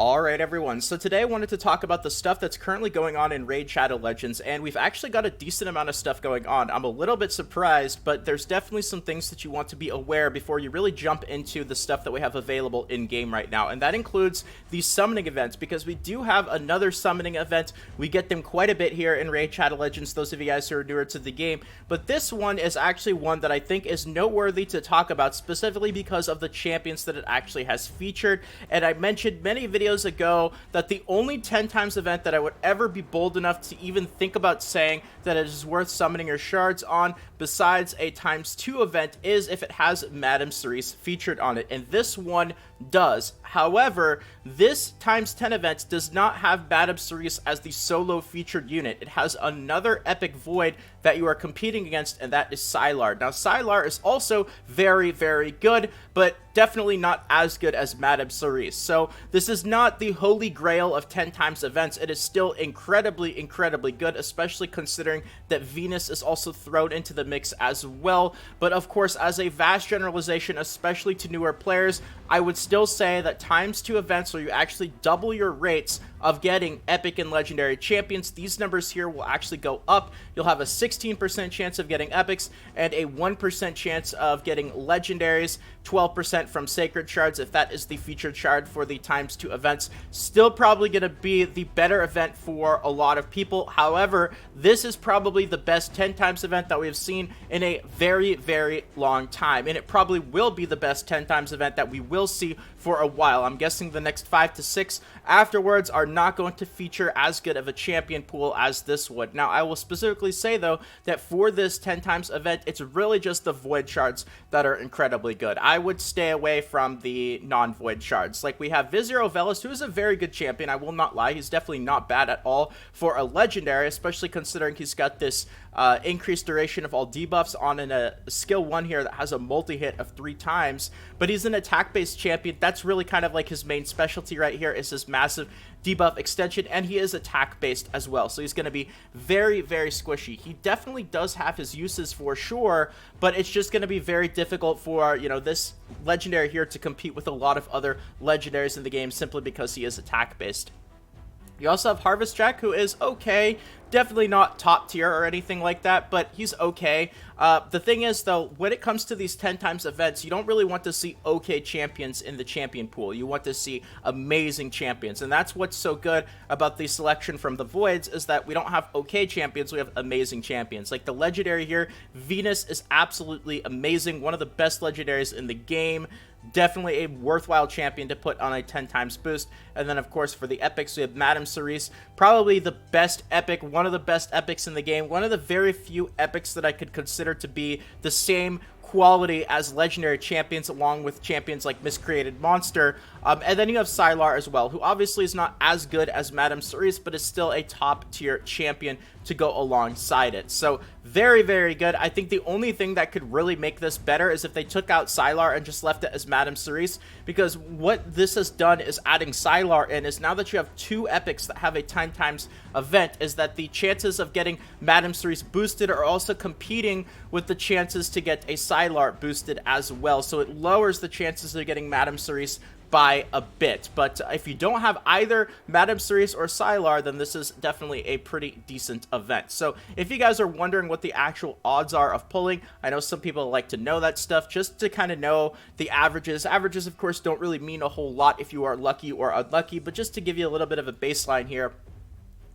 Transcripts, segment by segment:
Alright everyone, so today I wanted to talk about the stuff that's currently going on in Raid Shadow Legends, and we've actually got a decent amount of stuff going on. I'm a little bit surprised, but there's definitely some things that you want to be aware before you really jump into the stuff that we have available in-game right now, and that includes these summoning events, because we do have another summoning event. We get them quite a bit here in Raid Shadow Legends, those of you guys who are newer to the game, but this one is actually one that I think is noteworthy to talk about, specifically because of the champions that it actually has featured. And I mentioned many videos ago that the only 10 times event that I would ever be bold enough to even think about saying that it is worth summoning your shards on besides a ×2 event is if it has Madame Cerise featured on it, and this one does. However, this ×10 event does not have Madame Cerise as the solo featured unit. It has another epic void that you are competing against, and that is Sylar. Now, Sylar is also very, very good, but definitely not as good as Madame Cerise. So this is not the holy grail of 10 times events. It is still incredibly, incredibly good, especially considering that Venus is also thrown into the mix as well. But of course, as a vast generalization, especially to newer players, I would still say that ×2 events where you actually double your rates of getting epic and legendary champions, these numbers here will actually go up. You'll have a 16% chance of getting epics and a 1% chance of getting legendaries, 12% from sacred shards if that is the featured shard for the ×2 events. Still probably going to be the better event for a lot of people. However, this is probably the best 10 times event that we have seen in a very, very long time, and it probably will be the best 10 times event that we will see for a while. I'm guessing the next 5 to 6 afterwards are not going to feature as good of a champion pool as this would. Now, I will specifically say, though, that for this 10 times event, it's really just the void shards that are incredibly good. I would stay away from the non-void shards. Like, we have Vizier Ovelis, who is a very good champion, I will not lie. He's definitely not bad at all for a legendary, especially considering he's got this increased duration of all debuffs on a skill 1 here that has a multi-hit of 3 times, but he's an attack-based champion. That's really kind of like his main specialty right here, is this massive debuff extension, and he is attack-based as well, so he's going to be very, very squishy. He definitely does have his uses for sure, but it's just going to be very difficult for, you know, this legendary here to compete with a lot of other legendaries in the game simply because he is attack-based. You also have Harvest Jack, who is okay. Definitely not top tier or anything like that, but he's okay. The thing is, though, when it comes to these 10 times events, you don't really want to see okay champions in the champion pool. You want to see amazing champions, and that's what's so good about the selection from the Voids, is that we don't have okay champions, we have amazing champions. Like the legendary here, Venus is absolutely amazing, one of the best legendaries in the game. Definitely a worthwhile champion to put on a 10 times boost. And then, of course, for the epics, we have Madame Cerise, probably the best epic, one of the best epics in the game, one of the very few epics that I could consider to be the same quality as legendary champions, along with champions like Miscreated Monster. And then you have Sylar as well, who obviously is not as good as Madame Cerise, but is still a top tier champion to go alongside it. So very, very good. I think the only thing that could really make this better is if they took out Sylar and just left it as Madame Cerise, because what this has done is adding Sylar in is now that you have 2 epics that have a 10 times event, is that the chances of getting Madame Cerise boosted are also competing with the chances to get a Sylar boosted as well. So it lowers the chances of getting Madame Cerise by a bit. But if you don't have either Madame Cerise or Sylar, then this is definitely a pretty decent event. So if you guys are wondering what the actual odds are of pulling, I know some people like to know that stuff just to kind of know the averages. Averages, of course, don't really mean a whole lot if you are lucky or unlucky, but just to give you a little bit of a baseline here,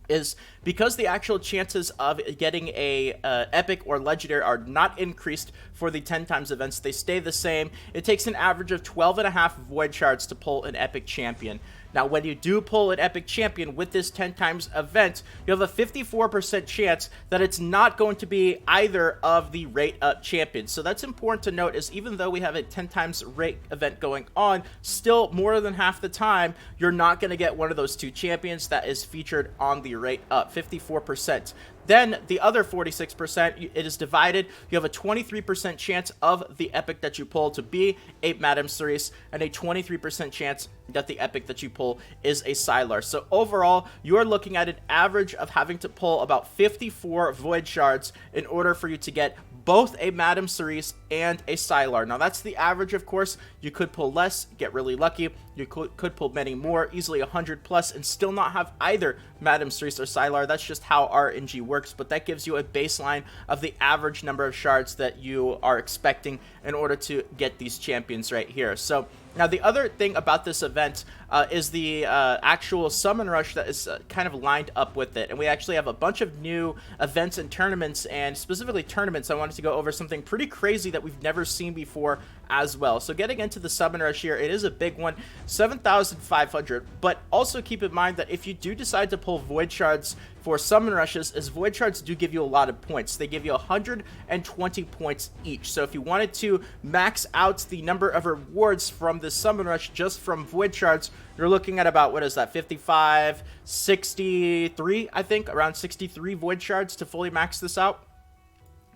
is because the actual chances of getting a epic or legendary are not increased for the 10 times events, they stay the same. It takes an average of 12.5 void shards to pull an epic champion. Now, when you do pull an epic champion with this 10 times event, you have a 54% chance that it's not going to be either of the rate up champions. So that's important to note, is even though we have a 10 times rate event going on, still more than half the time, you're not going to get one of those 2 champions that is featured on the rate up, 54%. Then the other 46%, it is divided. You have a 23% chance of the epic that you pull to be a Madame Cerise, and a 23% chance that the epic that you pull is a Sylar. So overall, you are looking at an average of having to pull about 54 void shards in order for you to get both a Madame Cerise and a Sylar. Now that's the average, of course. You could pull less, get really lucky. You could pull many more, easily 100 plus, and still not have either Madame Cerise or Sylar. That's just how RNG works, but that gives you a baseline of the average number of shards that you are expecting in order to get these champions right here. So now the other thing about this event is the actual summon rush that is kind of lined up with it, and we actually have a bunch of new events and tournaments, and specifically tournaments. I wanted to go over something pretty crazy that we've never seen before as well. So getting into the summon rush here, it is a big one, 7,500, but also keep in mind that if you do decide to pull void shards for summon rushes, is void shards do give you a lot of points. They give you 120 points each. So if you wanted to max out the number of rewards from the summon rush just from void shards, you're looking at about, what is that, 55, 63, I think, around 63 void shards to fully max this out.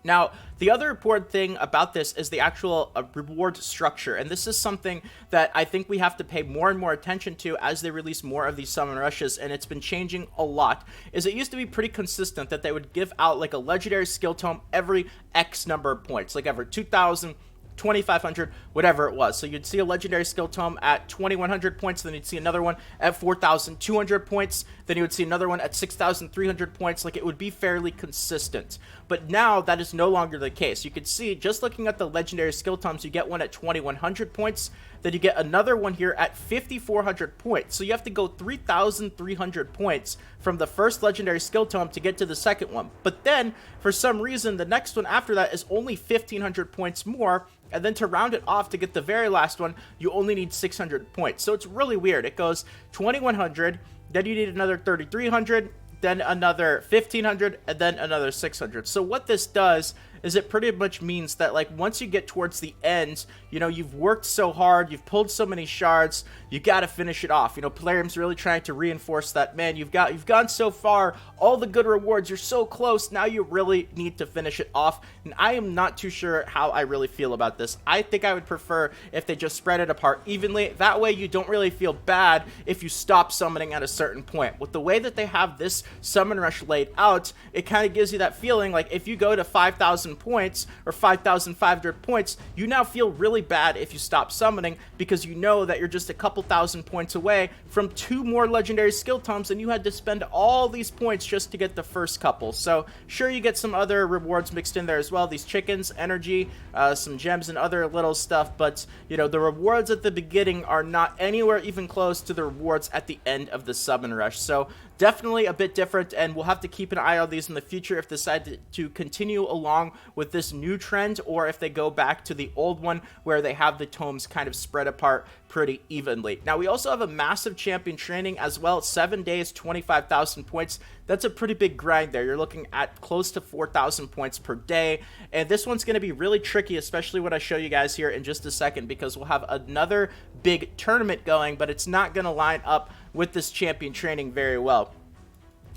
Now, the other important thing about this is the actual reward structure, and this is something that I think we have to pay more and more attention to as they release more of these summon rushes, and it's been changing a lot. Is it used to be pretty consistent that they would give out like a legendary skill tome every X number of points, like every 2,000, 2,500, whatever it was. So you'd see a legendary skill tome at 2,100 points, then you'd see another one at 4,200 points, then you would see another one at 6,300 points. Like, it would be fairly consistent. But now that is no longer the case. You could see, just looking at the legendary skill tomes, you get one at 2,100 points, then you get another one here at 5,400 points. So you have to go 3,300 points from the first legendary skill tome to get to the second one. But then, for some reason, the next one after that is only 1,500 points more, and then to round it off to get the very last one, you only need 600 points. So it's really weird. It goes 2,100, then you need another 3,300, then another 1,500, and then another 600. So what this does is it pretty much means that, like, once you get towards the end, you know, you've worked so hard, you've pulled so many shards, you gotta finish it off. You know, Plarium's really trying to reinforce that, man, you've gone so far, all the good rewards, you're so close, now you really need to finish it off. And I am not too sure how I really feel about this. I think I would prefer if they just spread it apart evenly. That way you don't really feel bad if you stop summoning at a certain point. With the way that they have this summon rush laid out, it kind of gives you that feeling like if you go to 5,000 points or 5,500 points, you now feel really bad if you stop summoning, because you know that you're just a couple thousand points away from 2 more legendary skill tomes, and you had to spend all these points just to get the first couple. So sure, you get some other rewards mixed in there as well, these chickens, energy, some gems, and other little stuff, but you know, the rewards at the beginning are not anywhere even close to the rewards at the end of the summon rush. So definitely a bit different, and we'll have to keep an eye on these in the future if they decide to continue along with this new trend, or if they go back to the old one where they have the tomes kind of spread apart pretty evenly. Now, we also have a massive champion training as well. 7 days, 25,000 points. That's a pretty big grind there. You're looking at close to 4,000 points per day, and this one's going to be really tricky, especially what I show you guys here in just a second, because we'll have another big tournament going, but it's not going to line up with this champion training very well.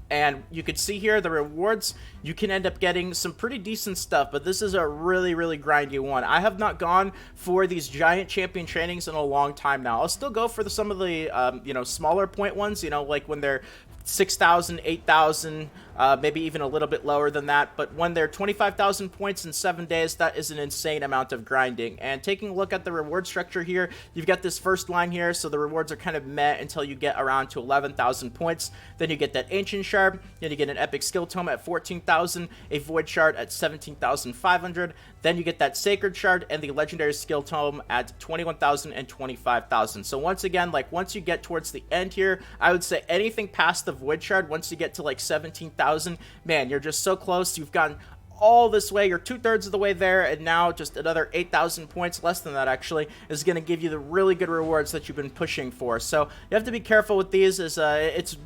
And you can see here the rewards, you can end up getting some pretty decent stuff, but this is a really, really grindy one. I have not gone for these giant champion trainings in a long time now. I'll still go for some of the, you know, smaller point ones, you know, like when they're 6,000, 8,000, maybe even a little bit lower than that. But when they're 25,000 points in 7 days, that is an insane amount of grinding. And taking a look at the reward structure here, you've got this first line here, so the rewards are kind of meh until you get around to 11,000 points. Then you get that ancient shard, then you get an epic skill tome at 14,000, a void shard at 17,500, then you get that sacred shard and the legendary skill tome at 21,000 and 25,000. So once again, like, once you get towards the end here, I would say anything past the void shard, once you get to like 17,000, man, you're just so close. You've gotten all this way, you're 2/3 of the way there, and now just another 8,000 points, less than that actually, is going to give you the really good rewards that you've been pushing for. So you have to be careful with these, as it's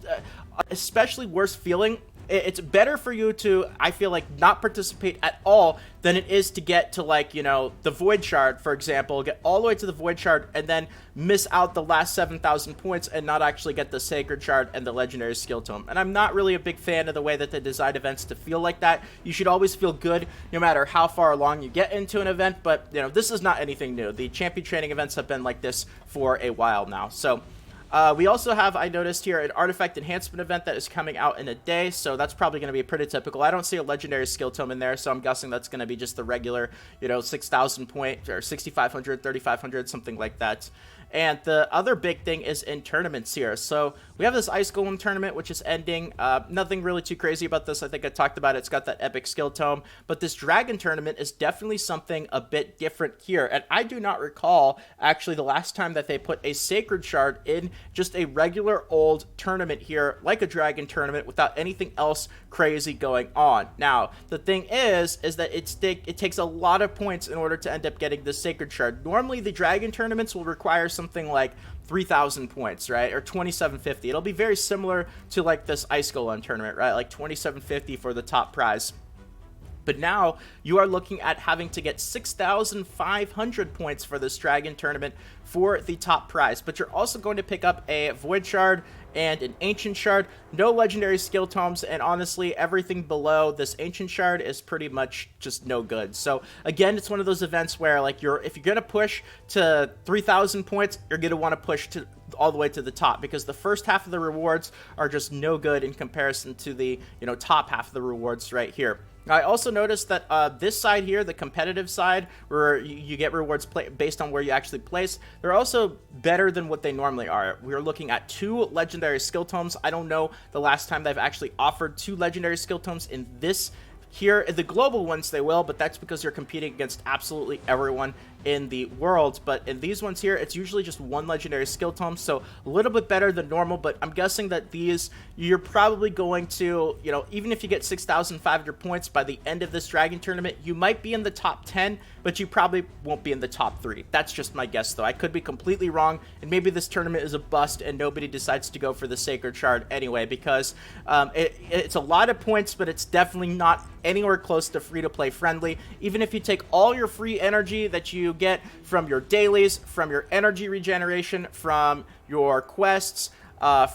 especially worse feeling. It's better for you to, I feel like, not participate at all than it is to get to, like, you know, the void shard, for example, get all the way to the void shard and then miss out the last 7,000 points and not actually get the sacred shard and the legendary skill tome. And I'm not really a big fan of the way that they design events to feel like that. You should always feel good no matter how far along you get into an event, but, you know, this is not anything new. The champion training events have been like this for a while now. So We also have, I noticed here, an artifact enhancement event that is coming out in a day, so that's probably going to be pretty typical. I don't see a legendary skill tome in there, so I'm guessing that's going to be just the regular, 6,000 point or 6,500, 3,500, something like that. And the other big thing is in tournaments here. So we have this Ice Golem tournament, which is ending. Nothing really too crazy about this. I think I talked about it. It's got that epic skill tome. But this Dragon tournament is definitely something a bit different here. And I do not recall, actually, the last time that they put a Sacred Shard in just a regular old tournament here, like a Dragon tournament, without anything else crazy going on. Now, the thing is that it takes a lot of points in order to end up getting this Sacred Shard. Normally, the Dragon tournaments will require something like 3,000 points, right? Or 2,750. It'll be very similar to like this Ice Golem tournament, right? Like 2,750 for the top prize. But now you are looking at having to get 6,500 points for this Dragon tournament for the top prize. But you're also going to pick up a Void Shard and an Ancient Shard. No legendary skill tomes, and honestly, everything below this Ancient Shard is pretty much just no good. So again, it's one of those events where like if you're gonna push to 3,000 points, you're gonna want to push to all the way to the top, because the first half of the rewards are just no good in comparison to the top half of the rewards right here. I also noticed that this side here, the competitive side, where you get rewards based on where you actually place, they're also better than what they normally are. We're looking at 2 legendary skill tomes. I don't know the last time they've actually offered 2 legendary skill tomes in this here. In the global ones they will, but that's because you're competing against absolutely everyone in the world. But in these ones here, it's usually just 1 legendary skill tome, so a little bit better than normal. But I'm guessing that these, you're probably going to, even if you get 6,500 points by the end of this Dragon tournament, you might be in the top 10, but you probably won't be in the top 3. That's just my guess, though. I could be completely wrong, and maybe this tournament is a bust and nobody decides to go for the Sacred Shard anyway, because it's a lot of points, but it's definitely not anywhere close to free-to-play friendly. Even if you take all your free energy that you get from your dailies, from your energy regeneration, from your quests,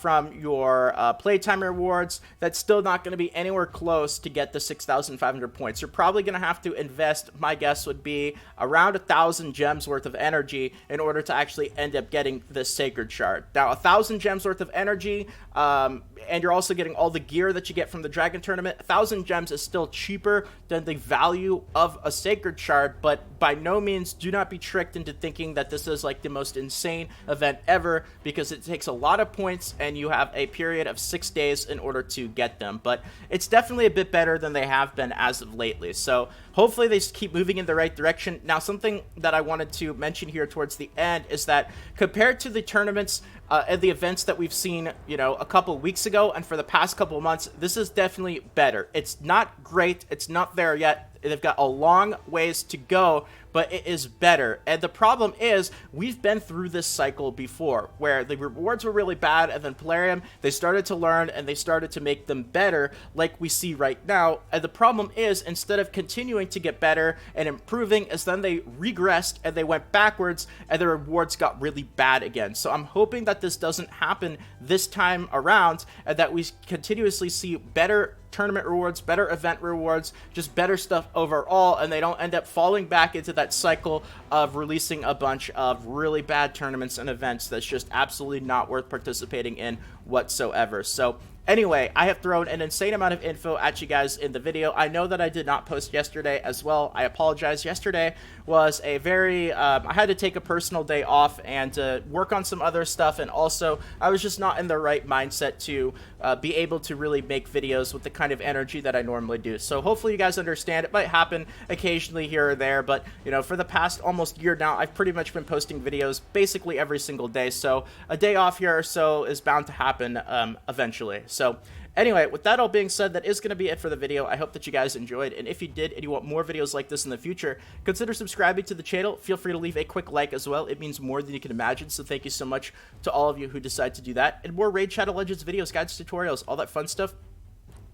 from your playtime rewards, that's still not going to be anywhere close to get the 6,500 points. You're probably going to have to invest, my guess would be, around 1,000 gems worth of energy in order to actually end up getting this Sacred Shard. Now, 1,000 gems worth of energy, and you're also getting all the gear that you get from the Dragon tournament. 1,000 gems is still cheaper than the value of a Sacred Shard, but by no means do not be tricked into thinking that this is like the most insane event ever, because it takes a lot of points and you have a period of 6 days in order to get them. But it's definitely a bit better than they have been as of lately, so hopefully they keep moving in the right direction. Now, something that I wanted to mention here towards the end is that compared to the tournaments and the events that we've seen, a couple weeks ago and for the past couple of months, this is definitely better. It's not great, it's not there yet. They've got a long ways to go, but it is better. And the problem is, we've been through this cycle before, where the rewards were really bad, and then Plarium, they started to learn, and they started to make them better, like we see right now. And the problem is, instead of continuing to get better and improving, is then they regressed, and they went backwards, and the rewards got really bad again. So I'm hoping that this doesn't happen this time around, and that we continuously see better tournament rewards, better event rewards, just better stuff overall, and they don't end up falling back into that cycle of releasing a bunch of really bad tournaments and events that's just absolutely not worth participating in whatsoever. So anyway, I have thrown an insane amount of info at you guys in the video. I know that I did not post yesterday as well. I apologize. Yesterday was a very, I had to take a personal day off and work on some other stuff, and also I was just not in the right mindset to be able to really make videos with the kind of energy that I normally do. So hopefully you guys understand. It might happen occasionally here or there, but for the past almost year now, I've pretty much been posting videos basically every single day. So a day off here or so is bound to happen eventually. So anyway, with that all being said, that is going to be it for the video. I hope that you guys enjoyed, and if you did and you want more videos like this in the future, consider subscribing to the channel. Feel free to leave a quick like as well. It means more than you can imagine, so thank you so much to all of you who decide to do that. And more Raid Shadow Legends videos, guides, tutorials, all that fun stuff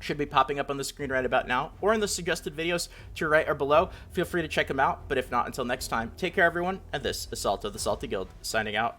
should be popping up on the screen right about now, or in the suggested videos to your right or below. Feel free to check them out, but if not, until next time, take care everyone, and this is Salt of the Salty Guild, signing out.